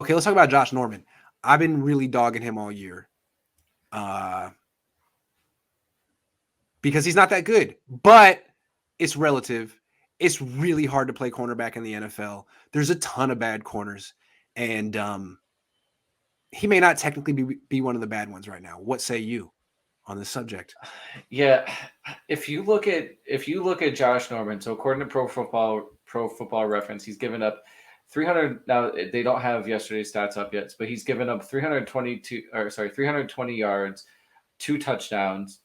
Okay, let's talk about Josh Norman. I've been really dogging him all year. Because he's not that good, but it's relative. It's really hard to play cornerback in the NFL. There's a ton of bad corners, and he may not technically be one of the bad ones right now. What say you on this subject? Yeah, if you look at Josh Norman, so according to Pro Football Reference, he's given up 300. Now they don't have yesterday's stats up yet, but he's given up 320 yards, 2 touchdowns.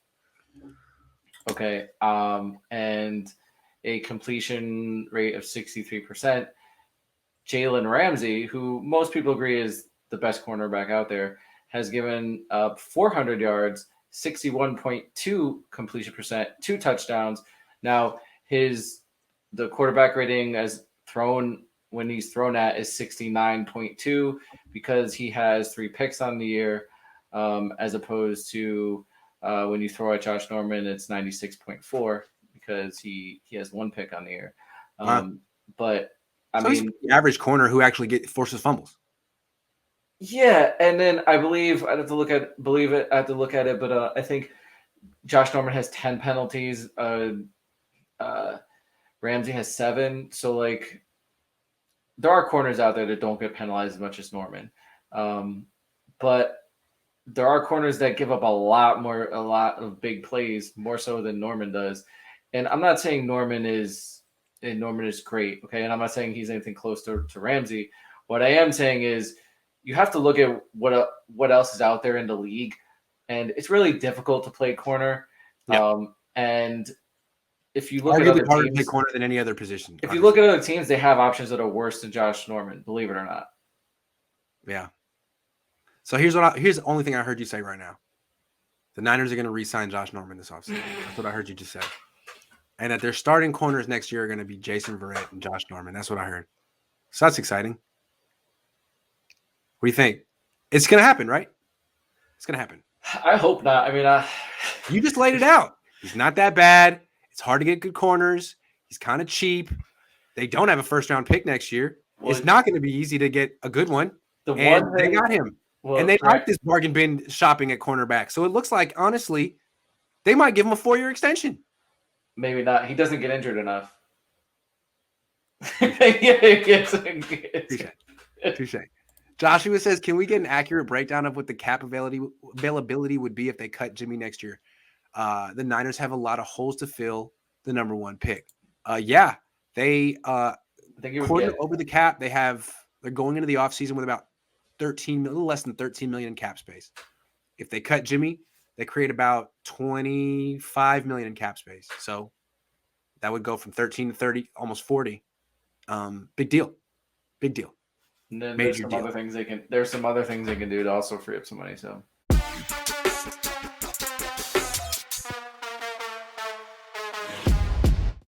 Okay, and a completion rate of 63%. Jalen Ramsey, who most people agree is the best cornerback out there, has given up 400 yards, 61.2 completion percent, 2 touchdowns. Now, the quarterback rating as thrown when he's thrown at is 69.2 because he has 3 picks on the year, as opposed to when you throw at Josh Norman, it's 96.4 because he has 1 pick on the year. Wow. But I So mean, he's the average corner who actually forces fumbles. yeah, and then I believe I have to look at it, but I think Josh Norman has 10 penalties. Ramsey has 7. So like, there are corners out there that don't get penalized as much as Norman, but there are corners that give up a lot of big plays, more so than Norman does. And I'm not saying Norman is great, okay, and I'm not saying he's anything close to Ramsey. What I am saying is, you have to look at what else is out there in the league, and it's really difficult to play corner. Yeah. And if you look at Arguably other harder to play teams, corner than any other position. if you look at other teams, they have options that are worse than Josh Norman. Believe it or not. Yeah. So here's the only thing I heard you say right now. The Niners are going to re-sign Josh Norman this offseason. That's what I heard you just say. And that their starting corners next year are going to be Jason Verrett and Josh Norman. That's what I heard. So that's exciting. What do you think? It's going to happen, right? It's going to happen. I hope not. I mean, you just laid it out. He's not that bad. It's hard to get good corners. He's kind of cheap. They don't have a first-round pick next year. Well, it's not going to be easy to get a good one. They got him. Well, and they like this bargain bin shopping at cornerback. So it looks like, honestly, they might give him a 4-year extension. Maybe not. He doesn't get injured enough. Touche. Joshua says, can we get an accurate breakdown of what the cap availability would be if they cut Jimmy next year? The Niners have a lot of holes to fill the number 1 pick. Yeah, they over the cap. They're going into the offseason with about a little less than 13 million in cap space. If they cut Jimmy, they create about 25 million in cap space. So that would go from 13 to 30, almost 40. Big deal. And then there's some other things they can do to also free up some money. So